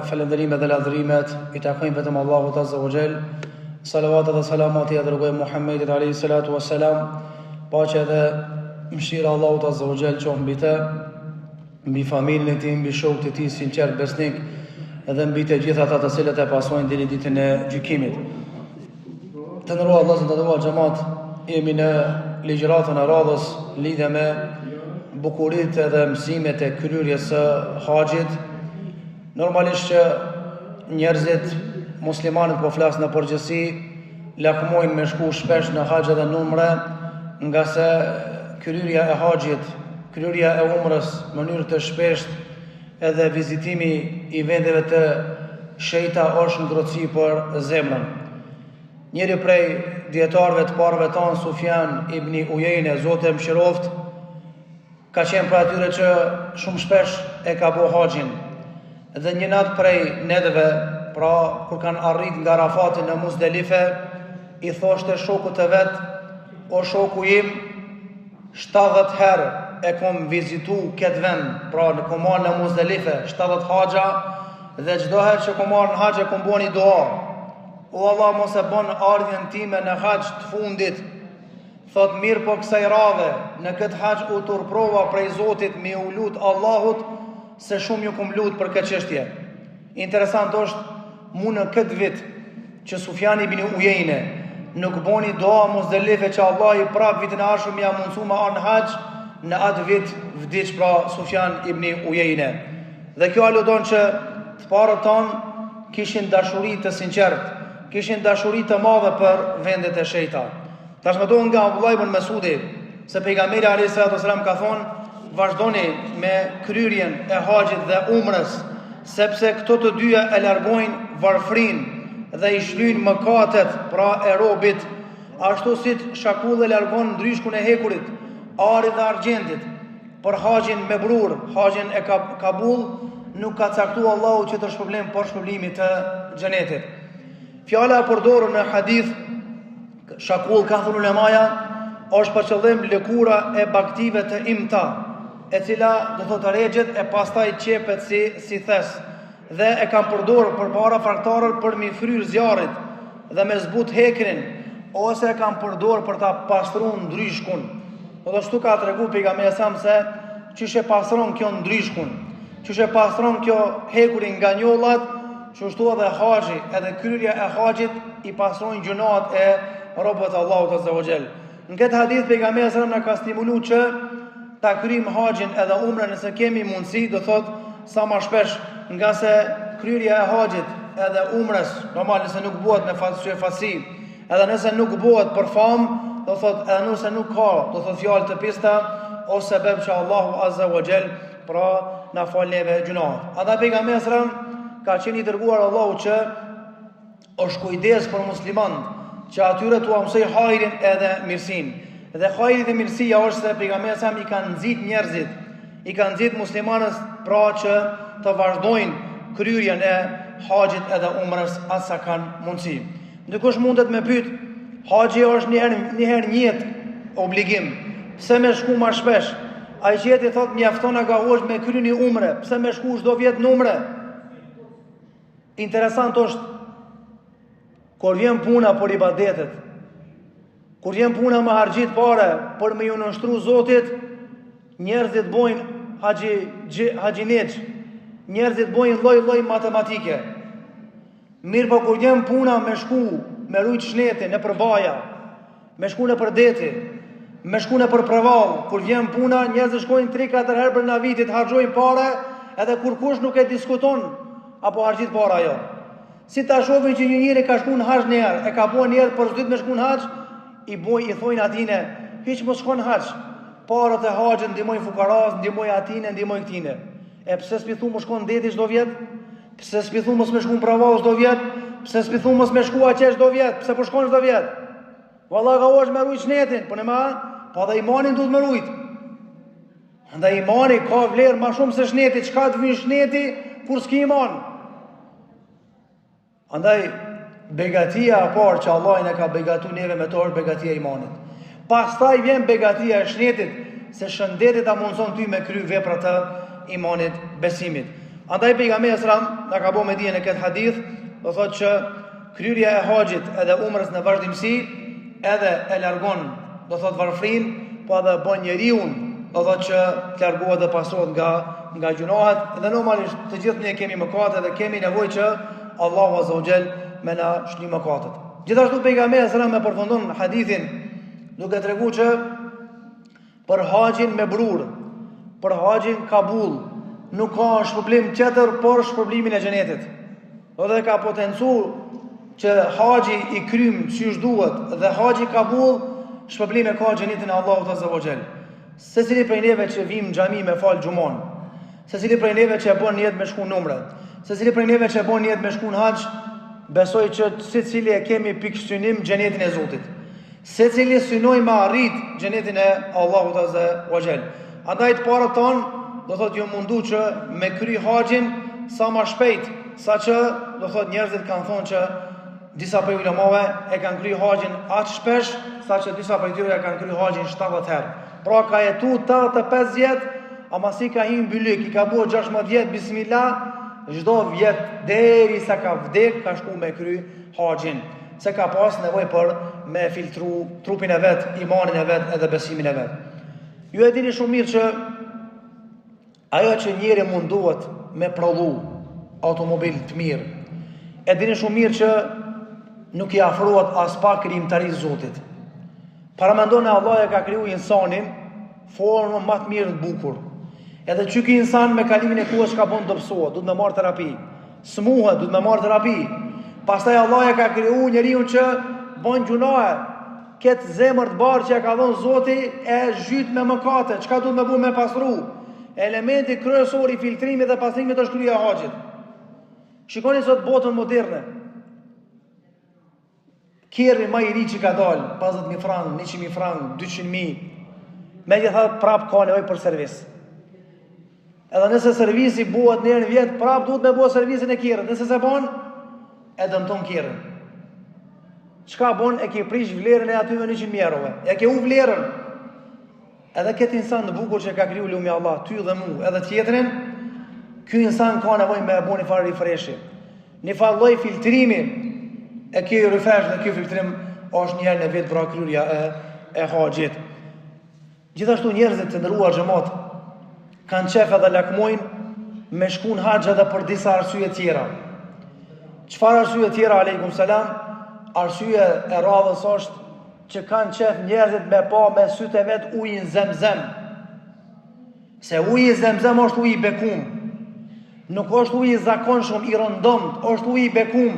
falenderimet dhe ladhërimet I takojnë vetëm Allahut Azza wa Jall. Salavatet dhe salamat I dërgojmë Muhammedit alayhi salatu wassalam. Paqja dhe mëshira Allahut Azza wa Jall qoftë mbi të, mbi familjen e tij, mbi shokët e tij sinqert besnik, edhe mbi të gjithë ata të cilët e pasojnë deri ditën e gjykimit. Të nderuar vëllezër, të nderuar xhamat, jemi në ligjëratën e radhës lidhe me bukuritë dhe mësimet e kryerjes së haxhit. Normalisht që njerëzit, muslimanët po flas në përgjithësi, lakmojnë me shku shpesh në haxh dhe në umre, nga se kryerja e haxhit, kryerja e umrës në mënyrë të shpeshtë edhe vizitimi I vendeve të shenjta është ngrohtësi për zemrën. Njëri prej dietarëve të parëve tanë, Sufjan ibn Uyeyne, Zoti e mëshiroft, ka qenë për atyre që shumë shpesh e ka bo haxhin. Dhe një natë prej netëve, pra kur kanë arrit nga Rafati në Muzdelife, I thoshte shokut të vet: o shoku im, 70 herë e kom vizitu këtë vend, pra në kom marrë në Muzdelife 70 haxha, dhe çdo herë që kom marrë në haxh e kom bo një dua: o Allah, mos e bën ardhjen time në haxh të fundit. Thot mirë, po kësaj radhe në këtë haxh u turprova prej Zotit me u lut Allahut se shumë ju kum lut për këtë çështje. Interesant është, mu në këtë vit që Sufjani ibn Uyeyne nuk boni dua Muzdelife që Allah I prap vitin e ardhshëm ja mundsu me ar në haxh, në atë vit vdiq pra Sufjan ibn Uyeyne. Dhe kjo aludon që të parët tanë kishin dashuri të sinqert, kishin dashuri të madhe për vendet e shenjta. Tash më do nga Abdullah ibn Mesudi se pejgamberi alayhis salam ka thonë: vazhdoni me kryerjen e haxhit dhe umrës, sepse këto të dyja e largojnë varfrinë dhe I shlyjnë mëkatet pra e robit, ashtu si shakulli largon ndryshkun e hekurit, arit dhe argjentit. Për haxhin mebrur, haxhin e Kabul, nuk ka caktuar Allahu që të shpërblim për shpërblimin të xhenetit. Fjala e përdorur në hadith shakull, ka thënë ulemaja, është për qëllim lëkura e baktive të imta, e cila do thotë rregjet e pastaj qepet si thes, dhe e kanë përdorur përpara fraktarët për mi fryrë zjarrit dhe me zbut hekrin, ose e kanë përdorur për ta pastruar ndryshkun. Do ashtu ka treguar pejgamberi sa se çish e pastron kjo ndryshkun, çish e pastron kjo hekurin nga njollat, çështu edhe haxhi, edhe kryerja e haxhit I pastrojnë gjunat e robët Allahut Azza wa Jall. Në këtë hadith pejgamberi sa na ka stimuluar që ta kryjm haxhin edhe umrën nëse kemi mundësi, do thot sa më shpesh, nga se kryerja e haxhit edhe umrës, normal nëse nuk bëhet me fasi, edhe nëse nuk bëhet për famë, do thot edhe nëse nuk ka, do thot fjalë të pista, ose sebeb që Allahu Azza wa Jall pra na fal neve gjunat. Ata pejgamberi sa ka qenë I dërguar Allahu që është kujdes për muslimanët, që atyre t'u mësoj hajrin edhe mirësinë. Dhe hajri dhe mirësia është se pejgamberi sa I ka nxit njerëzit, I ka nxit muslimanët pra që të vazhdojnë kryerjen e haxhit edhe umrës aq sa kanë mundësi. Ndikush mundet me pyet, haxhi është një herë një jetë obligim, pse më shku më shpesh? Ai qeti thot mjafton agahush me kryeni umre, pse më shku çdo vjet në umre? Interesant është, kur vjen puna për ibadetet, kur vjen puna me harxhit pare për me ju nënshtru Zotit, njerëzit bojnë haxhinex, njerëzit bojnë lloj matematike. Mirë, po kur vjen puna me shku, me rujt shneti në përbaja, me shku në përdeti, me shku në përprevall, kur vjen puna, njerëzit shkojnë 3-4 herë për na vitit, harxhojnë pare, edhe kur kush nuk e diskuton apo harxhit para jo. Si ta shohin që një njeri ka shku në haxh një herë, e ka bën një herë për çdo ditë me shku në haxh, I thojnë atine, hiç mos shkon në haxh. Parat e haxhit ndihmojnë fukaras, ndihmojnë atine, ndihmojnë këtine. E pse s'pi thu mos shkon deti çdo vjet? Pse s'pi thu mos më shkon pravall çdo vjet? Pse s'pi thu mos më shku atje çdo vjet? Pse po shkon çdo vjet? Vallahi ka uash me rujt shnetin, po ne ma, po dhe imanin duhet me rujt. Andaj imani ka vlerë më shumë se shneti, çka të vjen shneti kur s'ki iman. Andaj begatia e parë që Allah ne ka begatuar neve me to është begatia e imanit. Pastaj vjen begatia e shnetit, se shëndetit ta mundson ty me kry veprat të imanit, besimit. Andaj pejgamberi sallallahu na ka bëu me dijen e këtë hadith, do thotë që kryerja e haxhit edhe umrës në vazhdimsi edhe e largon, do thotë varfrin, po edhe bën njeriu, do thotë që të largohet dhe pastrohet nga gjunohet, dhe normalisht të gjithë ne kemi mëkate dhe kemi nevojë që Allahu azza wa jall me na shlyj mëkatet. Gjithashtu pejgamberi sallallahu me përfundon hadithin duke treguar që për haxhin me brur, për haxhin kabul, nuk ka shpërblim tjetër por shpërblimin e xhenetit. Dhe ka potencuar që haxhi i krym siç duhet dhe haxhi kabul shpërblim e ka xhenetin e Allahut azza wa jall. Secili prej neve që vim në xhami me fal xhumon, secili prej neve që bën niyet me shku në umre, secili prej neve që bën niyet me shku në haxh, besoj që secili e kemi pikë xhenetin e Zotit. Secili synoj me arrit xhenetin e Allahut azza wa jall. Andaj të parët tonë do thotë ju mundu që me kry haxhin sa më shpejt, saqë do thotë njerëzit kanë thonë që disa prej ulemave e kanë kry haxhin aq shpesh, saqë disa prej tyre e kanë kry haxhin 70 herë. Pra ka jetu 85 vjet, ama si ka hyrë mbylyk, i ka bërë 16 vjet bismillah, çdo vjet derisa ka vdek ka shku me kry haxhin. Se ka pas nevojë për me filtru trupin e vet, imanin e vet edhe besimin e vet. Ju e dini shumë mirë që ajo që njeri munduhet me prodhu automobil të mirë, e dini shumë mirë që nuk i afrohet as pak krijimtarisë Zotit. Paramendoni Allah e ka kriju insanin formën më të mirë të bukur. Edhe që ky insan me kalimin e kohës ka bën dobësohet, duhet me marr terapi. Smuhet, duhet me marr terapi. Pastaj Allah e ka kriju njeriu që bën gjunahe, këtë zemër të bardhë që e ka dhënë Zoti e zhyt me mëkate. Çka duhet me bëu me pastru? Elementi kryesor i filtrimit dhe pastrimit është kryerja e haxhit. Shikoni sot botën moderne. Kjerri më i ri që ka dalë, 50.000 frank, 100.000 frank, 200.000, megjithatë prap ka nevojë për servis. Edhe nëse servisi buhet në një vjet, prap duhet me bëu servisin e kjerrit. Nëse se bën, e dëmton kjerrin. Çka bën? E ke prish vlerën e aty me 100.000 euro. E ke u vlerën. Edhe këtë insan në bukur që ka kriju lumi Allah, ty dhe mu, edhe tjetrin, ky insan ka nevojë me bëu një farë refreshi. Një farë lloj filtrimi e kjo refresh dhe kjo filtrim është një herë në vetë vra kryerja e haxhit. Gjithashtu njerëzit të ndëruar xhamat kanë qef edhe lakmojnë me shku në haxh edhe për disa arsye tjera. Çfarë arsye tjera, aleikum salam? Arsye e radhës është që kanë qef njerëzit me pa me sytë e vet ujin Zemzem. Se uji Zemzem është uji i bekum. Nuk është uji i zakonshëm i rëndomt, është uji i bekum.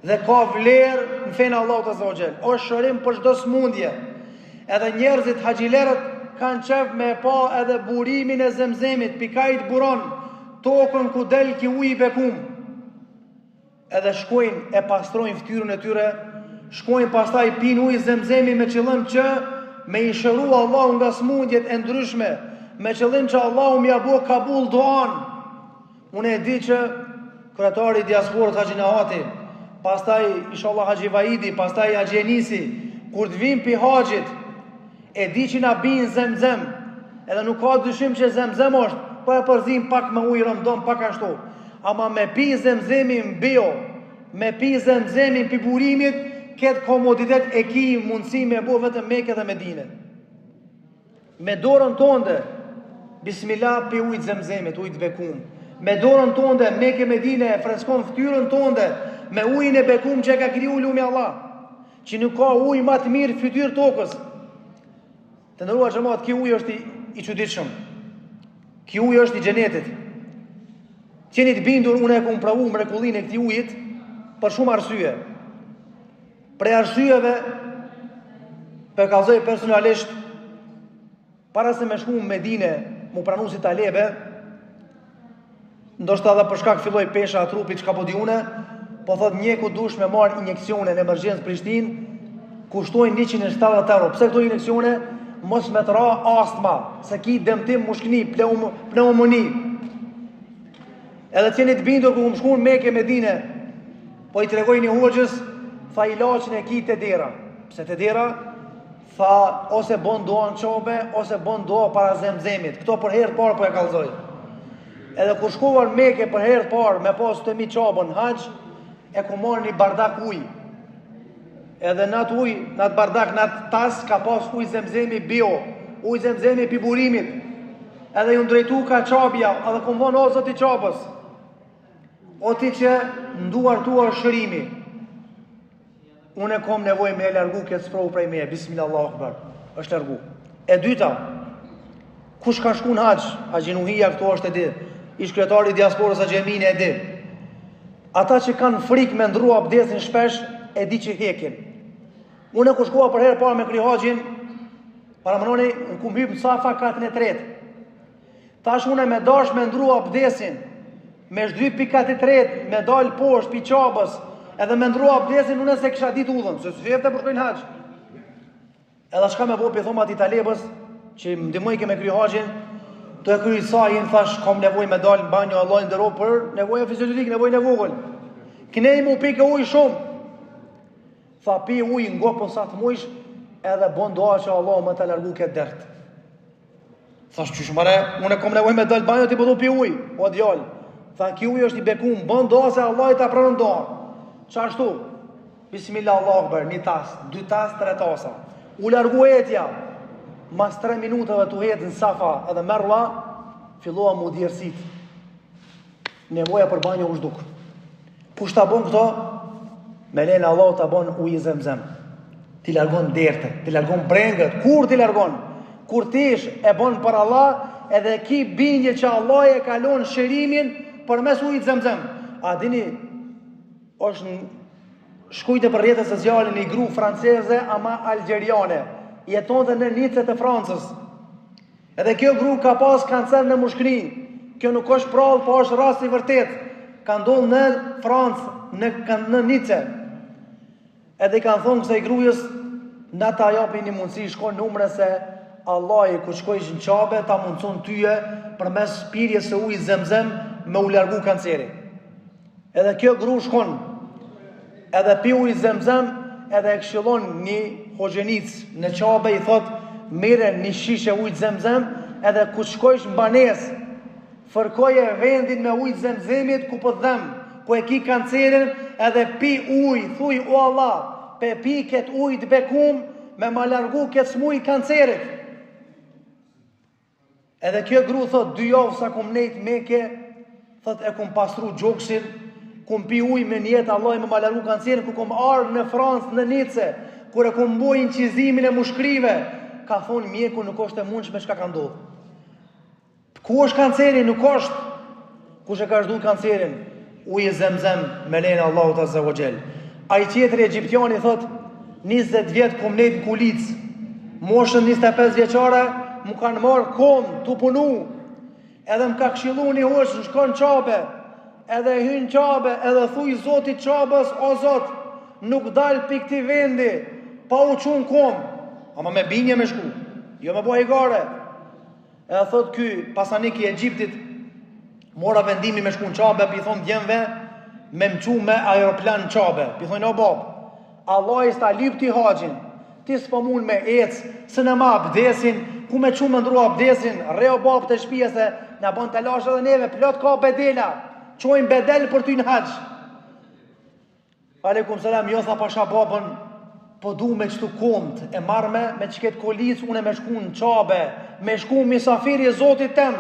Dhe ka vlerë në fenë Allahut azza wa jall. Është shërim për çdo smundje. Edhe njerëzit haxhilerët kanë qef me pa edhe burimin e Zemzemit, pikajt buron, tokën ku del ki uji i bekum. Edhe shkojnë e pastrojnë fytyrën e tyre, shkojnë pastaj pinë ujë Zemzemi me qëllim që me i shëru Allahu nga smundjet e ndryshme, me qëllim që Allahu m'ia bëu kabul duan. Unë e di që kryetari i diasporës Haxhi Nahati, pastaj inshallah Haxhi Vaidi, pastaj Haxhi Enisi, kur të vinë pi haxhit, e di që na bin Zemzem, edhe nuk ka dyshim që Zemzem është, po e përzim pak me ujë rëndom, pak ashtu. Ama me pi Zemzemin bio, me pi Zemzemin pi burimit, këtë komoditet e ki mundësi me bo vetëm Mekë dhe Medinë. Me dorën tonde, bismillah pi ujtë Zemzemit, ujtë bekum. Me dorën tonde, Mekë e Medinë e freskon fytyrën tonde, me ujin e bekum që e ka kriju lumi Allah, që nuk ka ujë më të mirë fytyrë tokës. Të ndëruar xhamat, ky ujë është i çuditshëm. Ky ujë është i xhenetit. Qeni të bindur, unë e kom pravu mrekullinë e këtij ujit për shumë arsye. Prej arsyeve, për kallëzoj personalisht, para se me shku në Medinë, mu pranu si talebe, ndoshta edhe për shkak filloi pesha e trupit, çka po di une, po thot mjeku dush me marr injeksione në emergjencë Prishtinë, kushtojnë 170 euro. Pse këto injeksione? Mos me të ra astma, se ki dëmtim mushkëni, pneumoni. Edhe qeni të bindur ku më shku në Mekë e Medinë, po i tregoj një hoxhës, tha ilaçin e ki te dera. Pse te dera? Tha ose bën dua në çobe, ose bën dua para Zemzemit. Këto për herë parë po e kallëzoj. Edhe kur shkova në Mekë për herë të parë me pas të mi qabën hax, e ku marrë një bardak ujë. Edhe në atë ujë, në atë bardak, në atë tas ka pas ujë zemzemi bio, ujë zemzemi piburimit. Edhe ju ndrejtu ka qabja, edhe ku më vonë o zoti qabës, o ti që nduar tua shërimi, unë e kom nevoj me e largu këtë sprovu prej me, bismillah Allahu akbar, është largu. E dyta, kush ka shku në hax, Haxhinuhia këtu është e di, ish kryetari i diasporës a Gjemine e di. Ata që kanë frikë me ndru abdesin shpesh, e di që hekin. Unë e ku shkua për herë parë me kry haxhin, para mënoni në kumbyp në safa katën e tretë. Tash unë me dash me ndru abdesin, me shdry pi katë e tretë, me dalë poshtë, pi qabës, edhe me ndru abdesin, unë e se kisha dit udhën, se së jefte për shkojnë hax. Edhe shka me bo për thoma ati talebës, që më ndimoj ke me kry haxhin, të e kry sajin, thash, kam nevoj me dalë në banjo, Allah në dëro për nevojë fiziologik, nevojë në vogël. Kënej mu pike ujë shumë. Tha pi ujë ngo për sa të mujsh, edhe bon doa që Allah më të largu këtë dert. Thash, qysh mare, unë e kam nevoj me dalë banjo, ti përdu pi ujë, o djallë. Tha, ki ujë është i bekum, bon doa se Allah i ta pranon doa. Qashtu? Bismillah Allah akbar, një tas, 2 tas, 3 tasa. U largu etja. Mas 3 minutave të hetë në safa edhe merla, filloha mu djerësit. Nevoja për banjo u shduk. Kush ta bon këto? Me lejnë Allah ta bon ujë zemzem. Ti largon derte, ti largon brengët. Kur ti largon? Kur ti ish e bon për Allah, edhe ki bindje që Allah e kalon shërimin për mes ujë zemzem. A dini, është shkujte për rjetës sociale një gru franceze ama algjeriane. Jeton dhe në Nicet e Francës. Edhe kjo gru ka pas kancer në mushkëri. Kjo nuk është prallë, po është rast i vërtet. Ka ndodhur në Francë, në Nice. Edhe i kanë thonë kësaj grujës, na ta japi një mundësi, shkon numre se Allah i ku shkojsh në qabe, ta mundëson tyje për mes pirjes së ujë zemzem me u largu kanceri. Edhe kjo gru shkon, edhe pi ujë zemzem, edhe e këshillon një hoxhenic në qabe, i thot, mire një shishe ujë zemzem, edhe ku shkojsh në banes, fërkoje vendin me ujë zemzemit ku për dhem, ku e ki kancerin, edhe pi ujë, thuj, o Allah, pe pi këtë ujë të bekum, me ma largu këtë smuj kancerit. Edhe kjo gru thot, 2 javë sa kum nejt Mekë, thot e kum pastru gjoksin, kum pi ujë me njetë Allah me ma largu kancerin, ku kum ardhë në Francë, në Nice, kur e kum boj incizimin e mushkrive, ka thonë mjeku nuk është e mundshme çka ka ndodhur. Ku është kanceri? Nuk është. Kush e ka zhduar kancerin? Ujë zemzem me lejen e Allahut Azza wa Jall. Ai tjetri egjiptiani thot, 20 vjet kum nejt në kulic, moshën 25 vjeçare, mu kanë marrë kom tu punu. Edhe më ka këshilluar një hoç, shkon në qabe, edhe hyn qabe, edhe thuj Zotit qabës, o Zot, nuk dal pi këtij vendi pa u çun kom, ama me binje me shku, jo me bua i gare. Edhe thot ky pasanik i Egjiptit, mora vendimi me shku në qabe, pi thon djemve, me mqu me aeroplan në qabe. Pi thon, o bab, Allah i sta lyp ti haxhin, ti s'po mund me ec, se në ma abdesin, ku me qu me ndru abdesin, reo bab të shpia se në bon të lash edhe neve, plot ka bedela, qojnë bedel për ty në hax. Aleikum salam, jo tha pasha babën, po du me qëtu komt, e marme me qëket kolis, une me shku në qabe, me shku misafiri e Zotit tem,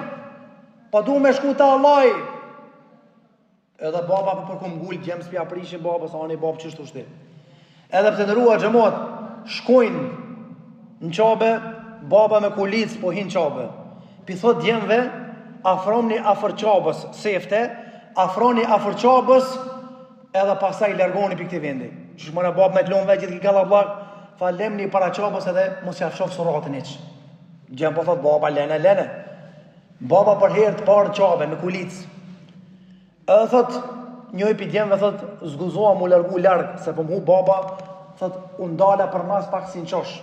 po du me shku të Allahi. Edhe baba për kum gull, gjem s'pja prishin baba, sa anë i babë qështu shti. Edhe për të nërua gjemot, shkojnë në qabe, baba me kulic, po hinë qabe. Pi thot djemve, afroni afër qabës, sefte, afroni afër qabës, edhe pasaj largoni për këti vendi. Që shmëra babë me të lonë veqit ki kalla blak, fa lemni para qabës edhe mos jafshof suratën iq. Gjem po thot baba, lene. Baba për herë të parë qabe, në kulic. Edhe thot, njëj për djemve thot, zguzoha mu largu largë, se për mu baba, thot, undala për mas pak si në qosh.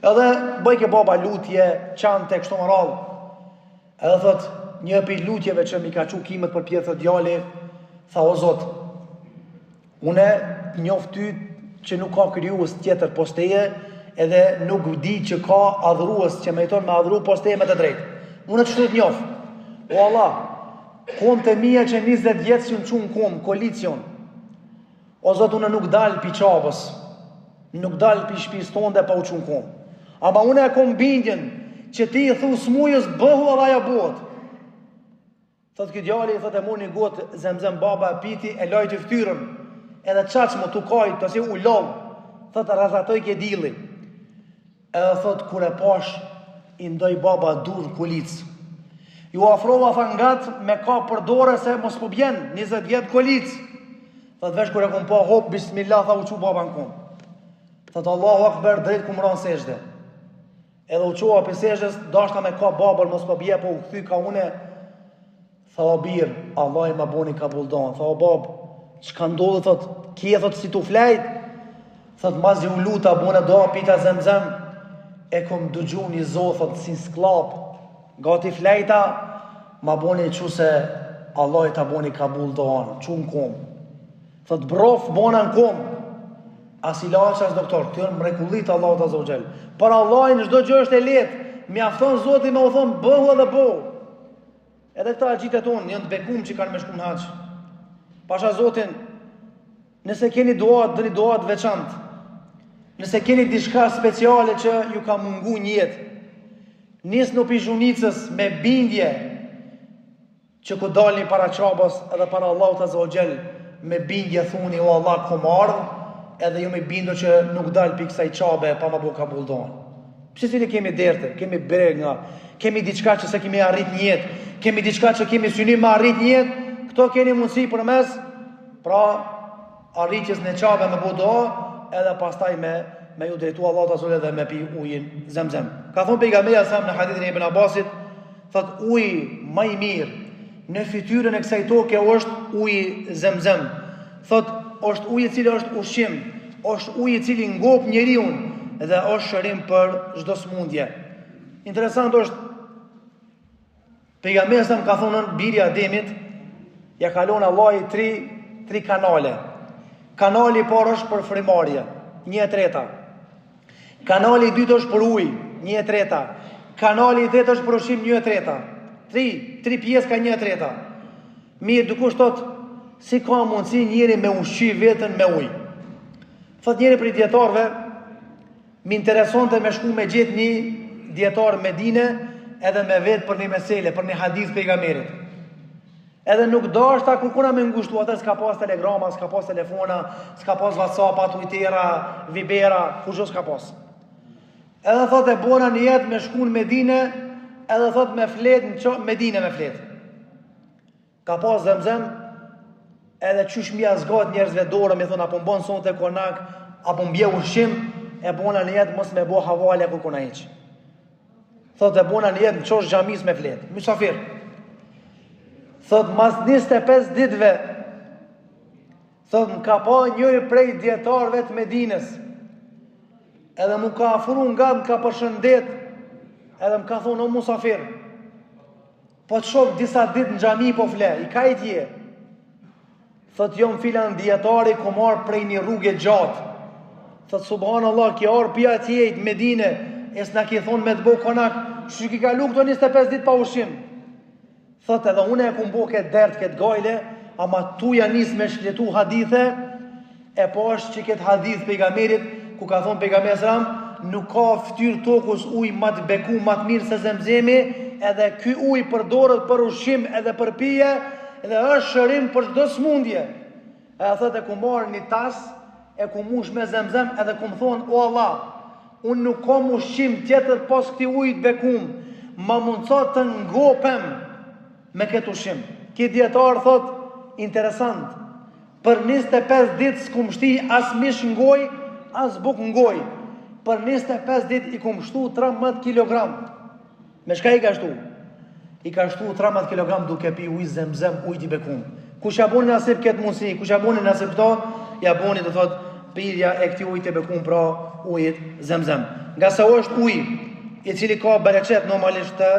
Edhe bëjke baba lutje, qante, kështu më rallë. Edhe thot, një për lutjeve që mi ka qu kimet për pjetë të djali, tha o Zot, une njoft ty që nuk ka kryuës tjetër posteje, edhe nuk di që ka adhruës që me jeton me adhru posteje me të drejtë. Une të shtut njoft. O Allah, kom të mija që 20 vjetë si unë qunë kom, kolicion. O Zot, unë nuk dalë pi qabës, nuk dalë pi shpis tonë dhe pa u qunë kom. Ama unë e kom bindjen që ti i thu smujës bëhu edhe aja bëhet. Thot këtë djali, thot e mor një gotë zemzem baba e piti, e lajt i ftyrën, edhe qaq më tukajt, të si u lovë, thot e razatoj kje dili. Edhe thot, kur e pash, i ndoj baba dur kulicë. Ju afrova tha ngat me ka përdore se mos po bjen 20 vjet kolicë. Thot vesh kur e kom pa hop, bismillah, tha u qu baba në kom. Thot Allahu akbar, drejt ku më ranë sejde. Edhe u qua për sejdes, dashta me ka babër, mos po bje, po u këthy ka une. Tha o birë, Allah i ma boni ka buldan. Tha o babë, që ka ndodhë, thot, kje, thot, si tu flejt. Thot, mazi u luta, bone do, pita zemzem. E kom dëgju një zohë, thot, si sklap. Gati flejta, ma boni që se Allah i ta boni ka buldan. Që në kom. Thot, brof, bona në kom. As i laqë as doktor, këtë jënë mrekullit Allah të azogjel. Për Allah i në shdo gjë është e letë. Mi afton zoti me u thonë, bëhu edhe bëhu. Edhe këta e gjitet unë, njën të bekum që kanë me shku në haqë. Pasha zotin, nëse keni duat, dhe një duat veçant. Nëse keni dishka speciale që ju ka mungu njët. Nisë në pizhunicës me bindje që ku dalni para qabës edhe para Allah të azogjel me bindje thuni o Allah kom ardhë edhe ju me bindu që nuk dal për kësaj qabe pa ma bu ka buldonë. Pse si kemi derte, kemi bregna, kemi diçka që se kemi arrit njët, kemi diçka që kemi synim me arrit njët, këto keni mundësi për mes, pra arritjes në qabe me budo, edhe pastaj me ju drejtu Allah të azule dhe me pi ujin zemzem. Ka thonë pejgamberi sa në hadithin e Ibn Abbasit, thot uji më i mirë në fytyrën e kësaj toke është uji zemzem. Thot është uji i cili është ushqim, është uji i cili ngop njeriu dhe është shërim për çdo smundje. Interesant është pejgamberi sa ka thonë birja Ademit ja kalon Allahi tri kanale. Kanali i parë është për frimarje, 1/3. Kanali i dytë është për ujë, 1/3. Kanali i tretë është për ushqim, 1/3. Tri pjesë ka 1/3. Mirë, dikush thot, si ka mundësi njëri me ushqy vetën me ujë? Thot njëri prej dietarëve, më interesonte me shku me gjetë një dietar Medine edhe me vetë për një mesele, për një hadith pejgamberit. Edhe nuk dashta kërkuna me ngushtu, atë s'ka pas telegrama, s'ka pas telefona, s'ka pas WhatsApp, Twittera, Vibera, kushto s'ka pas. Edhe thot e bona një jetë me shku në Medine, edhe thot me flet në Medine me flet. Ka pas zemzem, edhe qysh mja zgat njerëzve dorë, me thonë, apo mbon son të konak, apo mbje ushqim, e bona një jetë mos me bo havale kërkuna heq. Thot e bona një jetë në qosh gjamis me flet. Mysafir. Thot mas 25 ditëve, thot më ka pa njëri prej djetarëve të Medines, edhe mu ka afuru nga më ka përshëndet, edhe më ka thonë o musafir, po të shok disa ditë në gjami po fle, i ka i tje. Thot jo më filan djetari ku marë prej një rrugë gjatë. Thot subhanallah, ki arë pja tjejt Medine, e s'na ki thonë me të bo konak, që ki ka lu këto 25 ditë pa ushqim. Thot edhe une e kumbo këtë dertë, këtë gajle, ama tu ja nis me shletu hadithe, e po është që këtë hadith pejgamberit, ku ka thonë pejgamberi sëram, nuk ka ftyrë tokus uj ma të beku, ma të mirë se zemzemi, edhe ky uj përdorët për ushqim edhe për pije, edhe është shërim për çdo smundje. E thot e ku marë një tas, e ku mush me zemzem, edhe ku më thonë, o Allah, unë nuk kam ushqim tjetër pas këti ujt bekum, ma mundësat të ngopem me këtë ushqim. Këtë djetarë thot, interesant, për 25 ditë s'kum shti as mish ngoj, as buk ngoj. Për 25 ditë i kum shtu 13 kg. Me shka i ka shtu? I ka shtu 13 kg duke pi ujt zemzem, ujt i bekum. Kush ja boni nasip këtë mundësi, kush ja boni nasip këto, ja boni të thot, pirja e këti ujt e bekum pra ujt zemzem. Nga se është uj i cili ka bereqet normalisht të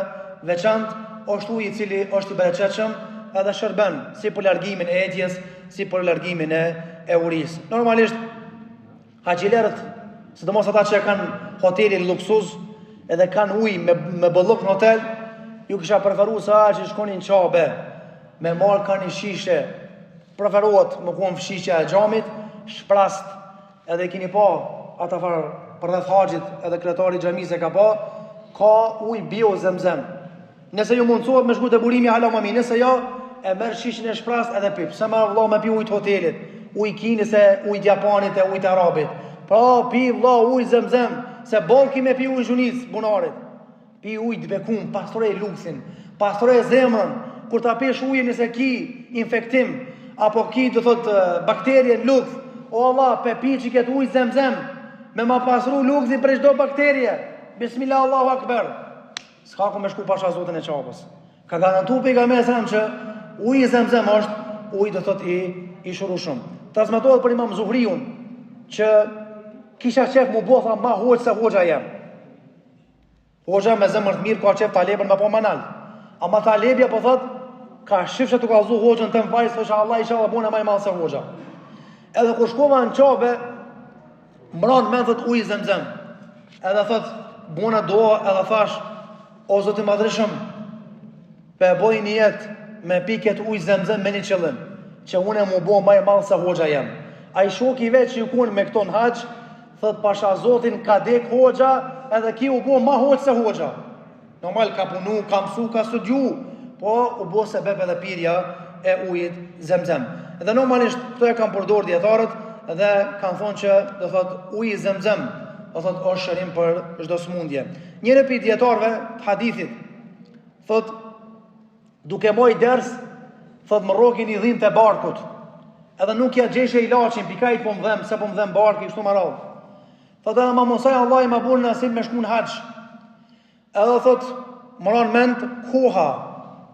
veçant, është uj i cili është i bereqetshëm edhe shërben si për largimin e etjes, si për largimin e uris. Normalisht haqilerët, sidomos ata që kanë hotelin luksuz edhe kanë uj me bëlluk në hotel, ju kisha preferu sa që shkonin qabe. me marrë ka një shishe, preferohet më konë shishe e xhamit, shprast, edhe kini pa ata farë për rreth haxhit, edhe kryetari i xhamisë ka pa, ka ujë bio Zemzem. Nëse ju mundsohet me shku te burimi hala më mirë, nëse jo, e merr shishin e shprast edhe pip. Sa më vëlla me pi ujë të hotelit, ujë kinës e ujë japanit e ujë arabit. Pra pi vëlla ujë Zemzem, se bolki me pi ujë zhunis bunarit. Pi ujë të bekum, pastore luksin, pastore zemrën. Kur ta pesh ujë nëse ki infektim apo ki do thot bakterie në luks, o Allah, pe pi që ket ujë Zemzem, me ma pasru luksin për çdo bakterie. Bismillah, Allahu Akbar. S'ka ku me shku pasha Zotin e qapës. Ka garantu pejgamberi sa që uji Zemzem është uji do thot i shurushëm. Transmetohet për Imam Zuhriun që kisha qef mu botha ma hoqë se hoxha jem. Hoxha me zemër të mirë ka qef talebën me po manal. Ama talebja po thot ka shifshe të kalzu hoxhën të mvajs, thosha Allah isha Allah bune ma i malë se hoxha. Edhe kur shkova në qabe, mbran me thot uji Zemzem. Edhe thot buna doa edhe thash, o Zotë i Madhreshëm, pe boj një jetë me piket ujë Zemzem me një qëllim, që unë e mu bo ma i malë se hoxha jem. A i shoki veç që ju kun me këton haqë, thët pasha Zotin ka dek hoxha, edhe ki u bo ma hoqë se hoxha. Normal ka punu, ka mësu, ka studiu, po u bo se bebe dhe pirja e ujit Zemzem. Edhe normalisht këto e kam përdor djetarët, edhe kanë thonë që do thot uji Zemzem, do thot është shërim për çdo smundje. Njëri prej dietarëve të hadithit thot duke moj ders, thot më rrokin i dhimbë të barkut. Edhe nuk ja gjeshe ilaçin, pikajt po më dhem, se po më dhem barku kështu më radh. Thot edhe ma mosoj Allah i ma bën nasib me shku në haxh. Edhe thot më ran mend koha.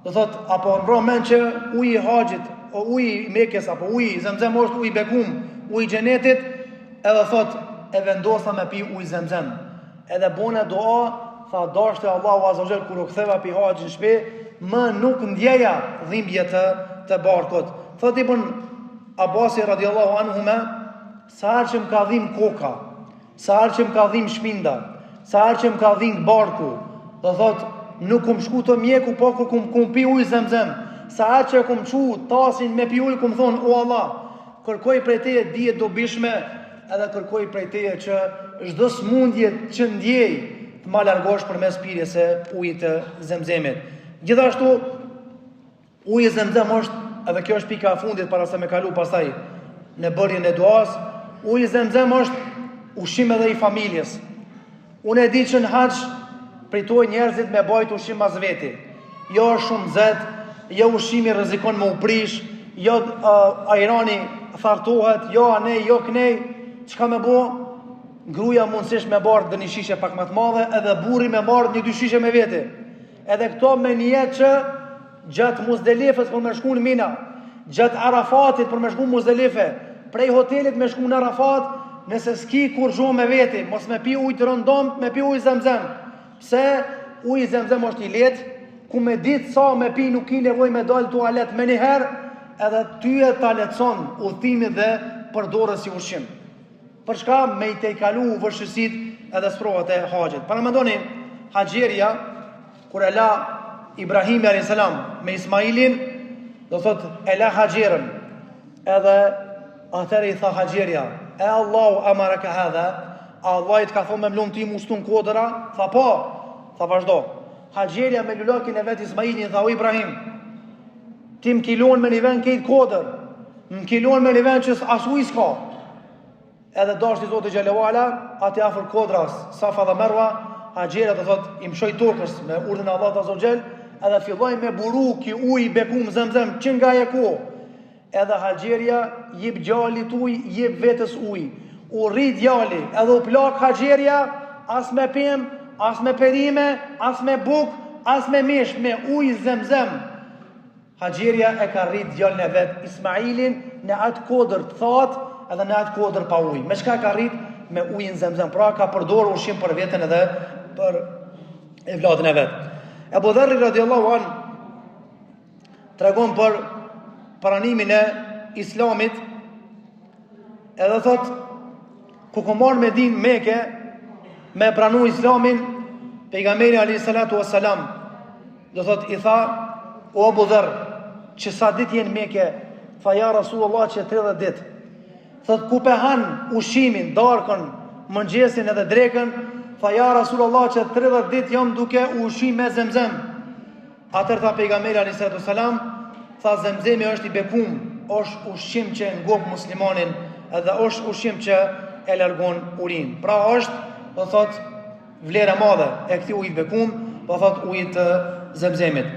Do thot apo mbron mend që uji i haxhit, uji i Mekës apo uji i Zemzem është uji i bekum, uji i xhenetit, edhe thot e vendosa me pi ujë Zemzem. Edhe bona dua, tha dashte Allahu Azza wa Jall kur u ktheva pi haxhin shpe, më nuk ndjeja dhimbje të barkut. Thot Ibn Abasi radiallahu anhuma, sa herë që më ka dhim koka, sa herë që më ka dhim shpinda, sa herë që më ka dhim barku, do thot nuk kum shku të mjeku, po kum pi ujë Zemzem. Sa herë që kum çu tasin me pi ujë, kum thon o Allah, kërkoj prej teje dije dobishme, edhe kërkoj prej teje që çdo smundje që ndjej të ma largosh përmes pirjes së ujit të Zemzemit. Gjithashtu uji i Zemzem është, edhe kjo është pika e fundit para se me kalu pastaj në bërjen e duas, uji i Zemzem është ushqim edhe i familjes. Unë e di që në haxh pritoj njerëzit me bajt ushqim mas veti. Jo është shumë zet, jo ushqimi rrezikon me u prish, jo ajrani thartohet, jo anej, jo knej. Çka me bo? Gruaja mundësisht me bardh dhe një shishe pak më të madhe, edhe burri me bardh një dy shishe me vete. Edhe këto me një jetë që gjatë Muzdelifës për me shku në Mina, gjatë Arafatit për me shku në Muzdelife, prej hotelit me shku në Arafat, nëse s'ki kur zho me veti, mos me pi ujë të rëndom, me pi ujë Zemzem. Pse ujë Zemzem është i letë, ku me ditë sa me pi nuk ki nevoj me dalë tualet me njëherë, edhe tyje ta letëson udhëtimit dhe përdorës si ushqim. Për shka me i te i kalu vëshësit edhe sprovat e haxhit. Para me doni, haxherja, kur e la Ibrahimi a.s. me Ismailin, do thot e la haxherën, edhe atëre i tha haxherja, e Allahu amara ka hadha, Allah i të ka thonë me mlumë ti mustun kodëra, tha po, tha vazhdo. Haxherja me lullakin e vet Ismailin, tha o Ibrahim, ti më kilon me një vend kejt kodër, më kilon me një vend që asu i s'ka. Edhe dashti Zoti Gjallewala, ati afër kodras, Safa dhe Merwa, haxherja do thot i mshoj tokës me urdhën e Allahut Azza wa Jall, edhe filloi me buru ki ujë bekum Zemzem që nga e ko. Edhe haxherja jep gjalit ujë, jep vetës ujë. U rri djali, edhe u plak haxherja, as me pem, as me perime, as me buk, as me mish, me ujë Zemzem. Haxherja e ka rrit djalin e vet Ismailin në atë kodër të thatë, edhe në atë kodër pa ujë. Me çka ka rrit? Me ujin Zemzem. Pra ka përdorur ushqim për veten edhe për evladin e vet. Abu Dharr radiallahu an tregon për pranimin e Islamit, edhe thot ku ka marrë Medinë Mekë me pranu Islamin, pejgamberi alayhi salatu wassalam do thot i tha o Abu Dharr, që sa ditë jenë Mekë? Tha ja Rasulullah që 30 ditë. Thot ku pe han ushimin, darkën, mëngjesin edhe drekën? Tha ja Rasulullah që 30 ditë jam duke ushim me Zemzem. Atër tha pejgamberi alayhi salatu wasalam, tha Zemzemi është i bekum, është ushqim që ngop muslimanin edhe është ushqim që e largon urin. Pra është, do thot, vlera madhe e këtij ujit bekum, do thot ujit të Zemzemit.